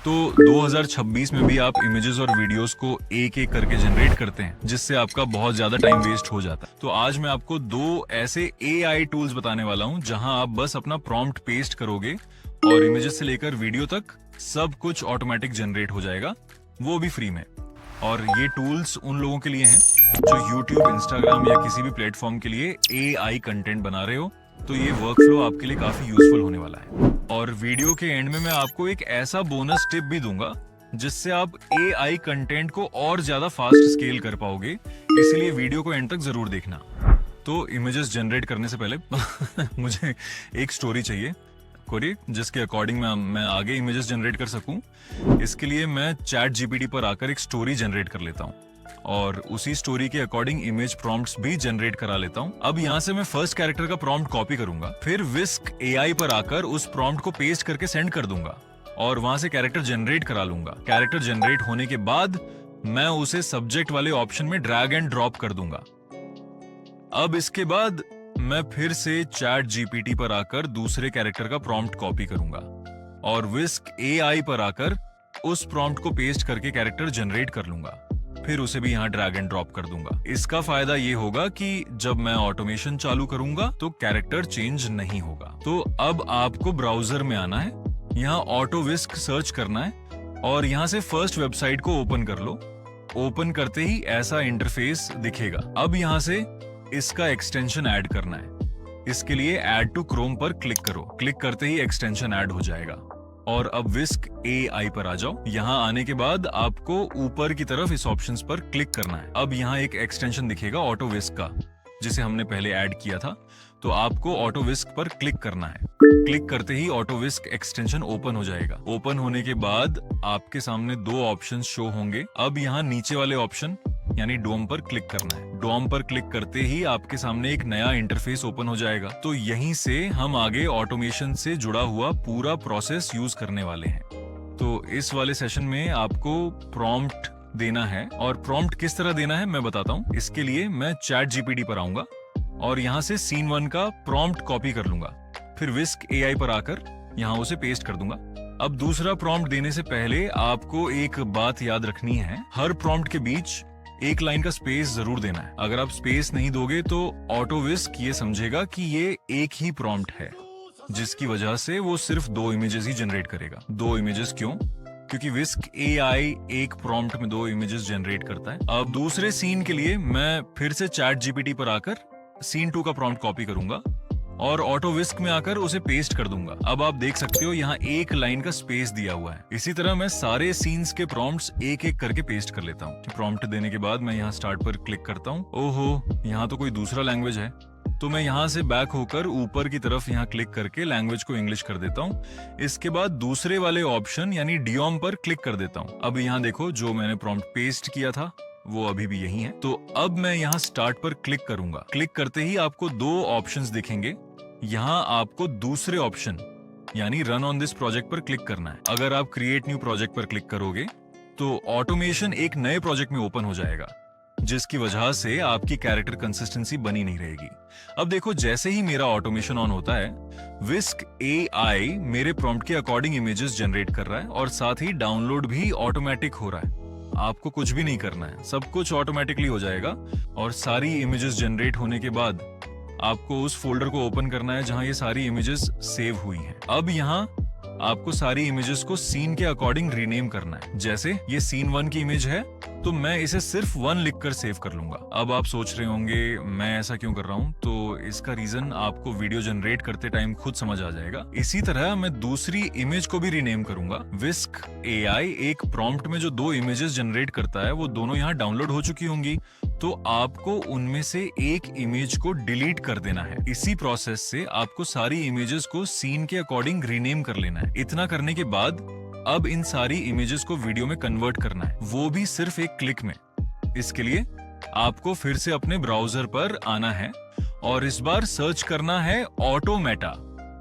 तो 2026 में भी आप इमेजेस और वीडियोस को एक एक करके जनरेट करते हैं, जिससे आपका बहुत ज्यादा टाइम वेस्ट हो जाता है। तो आज मैं आपको दो ऐसे एआई टूल्स बताने वाला हूं, जहां आप बस अपना प्रॉम्प्ट पेस्ट करोगे और इमेजेस से लेकर वीडियो तक सब कुछ ऑटोमेटिक जनरेट हो जाएगा, वो भी फ्री में। और ये टूल्स उन लोगों के लिए हैं जो YouTube, Instagram या किसी भी प्लेटफॉर्म के लिए एआई कंटेंट बना रहे हो। तो ये वर्कफ्लो आपके लिए काफी यूजफुल होने वाला है। और वीडियो के एंड में मैं आपको एक ऐसा बोनस टिप भी दूंगा जिससे आप एआई कंटेंट को और ज्यादा फास्ट स्केल कर पाओगे, इसलिए वीडियो को एंड तक जरूर देखना। तो इमेजेस जनरेट करने से पहले मुझे एक स्टोरी चाहिए कोरी, जिसके अकॉर्डिंग मैं आगे इमेजेस जनरेट कर सकूं। इसके लिए मैं चैट जीपीटी पर आकर एक स्टोरी जनरेट कर लेता हूं और उसी स्टोरी के अकॉर्डिंग इमेज प्रॉम्प्ट्स भी जनरेट करा लेता हूं। अब यहां से मैं फर्स्ट कैरेक्टर का प्रॉम्प्ट कॉपी करूंगा, फिर विस्क एआई पर आकर उस प्रॉम्प्ट को पेस्ट करके सेंड कर दूंगा और वहां से कैरेक्टर जनरेट करा लूंगा। कैरेक्टर जनरेट होने के बाद मैं उसे सब्जेक्ट वाले ऑप्शन में ड्रैग एंड ड्रॉप कर दूंगा। अब इसके बाद मैं फिर से चैट जीपीटी पर आकर दूसरे कैरेक्टर का प्रॉम्प्ट कॉपी करूंगा और विस्क एआई पर आकर उस प्रॉम्प्ट को पेस्ट करके कैरेक्टर जनरेट कर लूंगा, फिर उसे भी यहाँ ड्रैग एंड ड्रॉप कर दूंगा। इसका फायदा ये होगा कि जब मैं ऑटोमेशन चालू करूंगा तो कैरेक्टर चेंज नहीं होगा। तो अब आपको ब्राउजर में आना है, यहाँ ऑटो विस्क सर्च करना है और यहाँ से फर्स्ट वेबसाइट को ओपन कर लो। ओपन करते ही ऐसा इंटरफेस दिखेगा। अब यहाँ से इसका एक्सटेंशन ऐड करना है। इसके लिए ऐड टू क्रोम पर क्लिक करो। क्लिक करते ही एक्सटेंशन ऐड हो जाएगा। और अब विस्क एआई पर आ जाओ। यहाँ आने के बाद आपको ऊपर की तरफ इस ऑप्शंस पर क्लिक करना है। अब यहाँ एक एक्सटेंशन दिखेगा ऑटो विस्क का, जिसे हमने पहले ऐड किया था। तो आपको ऑटो विस्क पर क्लिक करना है। क्लिक करते ही ऑटो विस्क एक्सटेंशन ओपन हो जाएगा। ओपन होने के बाद आपके सामने दो ऑप्शन शो होंगे। अब यहाँ नीचे वाले ऑप्शन यानी डोम पर क्लिक करना है। डोम पर क्लिक करते ही आपके सामने एक नया इंटरफेस ओपन हो जाएगा। तो यहीं से हम आगे ऑटोमेशन से जुड़ा हुआ पूरा प्रोसेस यूज करने वाले हैं। तो इस वाले सेशन में आपको प्रॉम्प्ट देना है, और प्रॉम्प्ट किस तरह देना है मैं बताता हूँ। इसके लिए मैं चैट जीपीटी पर आऊंगा और यहाँ से सीन 1 का प्रॉम्प्ट कॉपी कर लूंगा, फिर विस्क एआई पर आकर यहाँ उसे पेस्ट कर दूंगा। अब दूसरा प्रॉम्प्ट देने से पहले आपको एक बात याद रखनी है, हर प्रॉम्प्ट के बीच एक लाइन का स्पेस जरूर देना है। अगर आप स्पेस नहीं दोगे तो ऑटो विस्क ये समझेगा कि ये एक ही प्रॉम्प्ट है, जिसकी वजह से वो सिर्फ 2 इमेजेस ही जनरेट करेगा। 2 इमेजेस क्यों? क्योंकि विस्क एआई एक प्रॉम्प्ट में 2 इमेजेस जनरेट करता है। अब दूसरे सीन के लिए मैं फिर से चैट जीपीटी पर आकर सीन 2 का प्रॉम्प्ट कॉपी करूंगा और ऑटो विस्क में आकर उसे पेस्ट कर दूंगा। अब आप देख सकते हो यहाँ एक लाइन का स्पेस दिया हुआ है। इसी तरह मैं सारे सीन्स के प्रॉम्प्ट्स एक एक करके पेस्ट कर लेता हूँ। प्रॉम्प्ट देने के बाद मैं यहाँ स्टार्ट पर क्लिक करता हूँ। ओहो, यहाँ तो कोई दूसरा लैंग्वेज है। तो मैं यहाँ से बैक होकर ऊपर की तरफ यहाँ क्लिक करके लैंग्वेज को इंग्लिश कर देता हूँ। इसके बाद दूसरे वाले ऑप्शन यानी डियोम पर क्लिक कर देता हूँ। अब यहाँ देखो, जो मैंने प्रॉम्प्ट पेस्ट किया था वो अभी भी यही है। तो अब मैं यहाँ स्टार्ट पर क्लिक करूंगा। क्लिक करते ही आपको 2 ऑप्शंस दिखेंगे। यहाँ आपको दूसरे ऑप्शन यानी रन ऑन दिस प्रोजेक्ट पर क्लिक करना है। अगर आप क्रिएट न्यू प्रोजेक्ट पर क्लिक करोगे तो ऑटोमेशन एक नए प्रोजेक्ट में ओपन हो जाएगा, जिसकी वजह से आपकी कैरेक्टर कंसिस्टेंसी बनी नहीं रहेगी। अब देखो, जैसे ही मेरा ऑटोमेशन ऑन होता है, विस्क एआई मेरे प्रॉम्प्ट के अकॉर्डिंग इमेजेस जनरेट कर रहा है और साथ ही डाउनलोड भी ऑटोमेटिक हो रहा है। आपको कुछ भी नहीं करना है, सब कुछ ऑटोमेटिकली हो जाएगा। और सारी इमेजेस जनरेट होने के बाद आपको उस फोल्डर को ओपन करना है जहां ये सारी इमेजेस सेव हुई हैं। अब यहाँ आपको सारी इमेजेस को सीन के अकॉर्डिंग रीनेम करना है। जैसे ये सीन 1 की इमेज है तो मैं इसे सिर्फ 1 लिखकर सेव कर लूंगा। अब आप सोच रहे होंगे मैं ऐसा क्यों कर रहा हूं, तो इसका रीजन आपको वीडियो जनरेट करते टाइम खुद समझ आ जाएगा। इसी तरह मैं दूसरी इमेज को भी रीनेम करूंगा। विस्क एआई एक प्रॉम्प्ट में जो 2 इमेजेस जनरेट करता है वो दोनों यहाँ डाउनलोड हो चुकी होंगी, तो आपको उनमें से एक इमेज को डिलीट कर देना है। इसी प्रोसेस से आपको सारी इमेजेस को सीन के अकॉर्डिंग रीनेम कर लेना है। इतना करने के बाद अब इन सारी इमेजेस को वीडियो में कन्वर्ट करना है, वो भी सिर्फ एक क्लिक में। इसके लिए आपको फिर से अपने ब्राउजर पर आना है और इस बार सर्च करना है ऑटोमेटा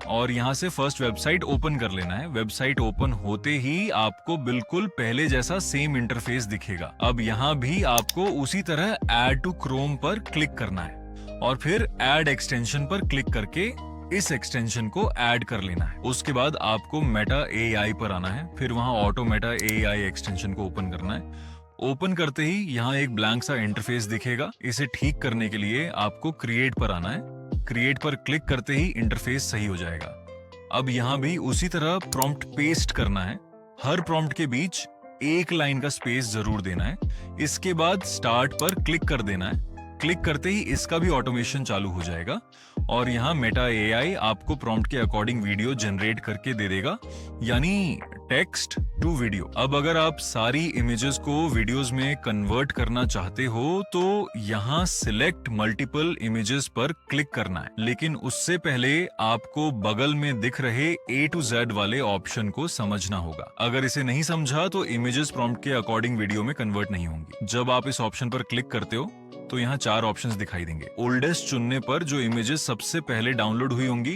और यहाँ से फर्स्ट वेबसाइट ओपन कर लेना है। वेबसाइट ओपन होते ही आपको बिल्कुल पहले जैसा सेम इंटरफेस दिखेगा। अब यहाँ भी आपको उसी तरह ऐड टू क्रोम पर क्लिक करना है और फिर ऐड एक्सटेंशन पर क्लिक करके इस एक्सटेंशन को ऐड कर लेना है। उसके बाद आपको मेटा एआई पर आना है, फिर वहां ऑटो मेटा एआई एक्सटेंशन को ओपन करना है। ओपन करते ही यहाँ एक ब्लैंक सा इंटरफेस दिखेगा। इसे ठीक करने के लिए आपको क्रिएट पर आना है। क्रिएट पर क्लिक करते ही इंटरफेस सही हो जाएगा। अब यहाँ भी उसी तरह प्रॉम्प्ट पेस्ट करना है। हर प्रॉम्प्ट के बीच एक लाइन का स्पेस जरूर देना है। इसके बाद स्टार्ट पर क्लिक कर देना है। क्लिक करते ही इसका भी ऑटोमेशन चालू हो जाएगा और यहाँ मेटा एआई आपको प्रॉम्प्ट के अकॉर्डिंग वीडियो जनरेट करके दे देगा, यानी टेक्स्ट टू वीडियो। अब अगर आप सारी इमेजेस को वीडियोस में कन्वर्ट करना चाहते हो तो यहाँ सिलेक्ट मल्टीपल इमेजेस पर क्लिक करना है, लेकिन उससे पहले आपको बगल में दिख रहे A to Z वाले ऑप्शन को समझना होगा। अगर इसे नहीं समझा तो इमेजेस प्रॉम्प्ट के अकॉर्डिंग वीडियो में कन्वर्ट नहीं होंगी। जब आप इस ऑप्शन पर क्लिक करते हो तो यहाँ 4 ऑप्शंस दिखाई देंगे। ओल्डेस्ट चुनने पर जो इमेजेस सबसे पहले डाउनलोड हुई होंगी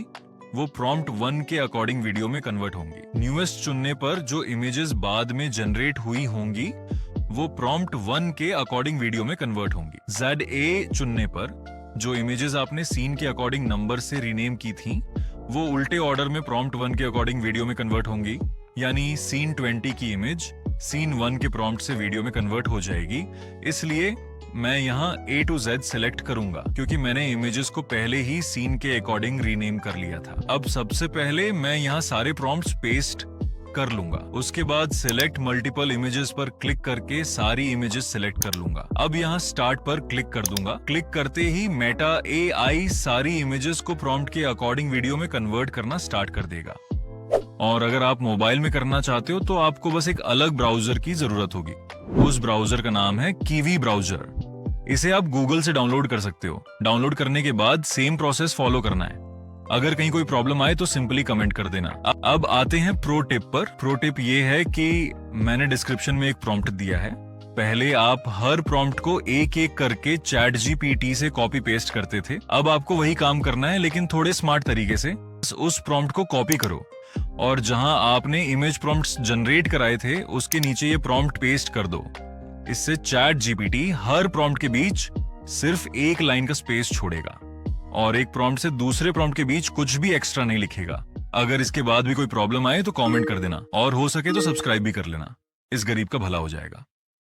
वो प्रॉम्प्ट 1 के अकॉर्डिंग वीडियो में कन्वर्ट होंगी। न्यूएस्ट चुनने पर जो इमेजेस बाद में जनरेट हुई होंगी वो प्रॉम्प्ट 1 के अकॉर्डिंग वीडियो में कन्वर्ट होंगी। ZA चुनने पर जो इमेजेस आपने सीन के अकॉर्डिंग नंबर से रीनेम की थी वो उल्टे ऑर्डर में प्रॉम्प्ट 1 के अकॉर्डिंग वीडियो में कन्वर्ट होंगी, यानी सीन 20 की इमेज सीन 1 के प्रॉम्प्ट से वीडियो में कन्वर्ट हो जाएगी। इसलिए मैं यहाँ A to Z सिलेक्ट करूंगा क्योंकि मैंने इमेजेस को पहले ही सीन के अकॉर्डिंग रीनेम कर लिया था। अब सबसे पहले मैं यहाँ सारे प्रॉम्प्ट्स पेस्ट कर लूंगा। उसके बाद सिलेक्ट मल्टीपल इमेजेस पर क्लिक करके सारी इमेजेस सिलेक्ट कर लूंगा। अब यहाँ स्टार्ट पर क्लिक कर दूंगा। क्लिक करते ही मेटा एआई सारी इमेजेस को प्रॉम्प्ट के अकॉर्डिंग वीडियो में कन्वर्ट करना स्टार्ट कर देगा। और अगर आप मोबाइल में करना चाहते हो तो आपको बस एक अलग ब्राउजर की जरूरत होगी। उस ब्राउजर का नाम है कीवी ब्राउजर। इसे आप गूगल से डाउनलोड कर सकते हो। डाउनलोड करने के बाद सेम प्रोसेस फॉलो करना है। अगर कहीं कोई प्रॉब्लम आए तो सिंपली कमेंट कर देना। अब आते हैं प्रो टिप पर। प्रो टिप ये है कि मैंने डिस्क्रिप्शन में एक प्रॉम्प्ट दिया है। पहले आप हर प्रॉम्प्ट को एक एक करके चैट जीपीटी से कॉपी पेस्ट करते थे। अब आपको वही काम करना है, लेकिन थोड़े स्मार्ट तरीके से। उस प्रॉम्प्ट को कॉपी करो और जहां आपने इमेज प्रॉम्प्ट्स जनरेट कराए थे उसके नीचे ये प्रॉम्प्ट पेस्ट कर दो। इससे चैट जीपीटी हर प्रॉम्प्ट के बीच सिर्फ एक लाइन का स्पेस छोड़ेगा और एक प्रॉम्प्ट से दूसरे प्रॉम्प्ट के बीच कुछ भी एक्स्ट्रा नहीं लिखेगा। अगर इसके बाद भी कोई प्रॉब्लम आए तो कमेंट कर देना और हो सके तो सब्सक्राइब भी कर लेना। इस गरीब का भला हो जाएगा।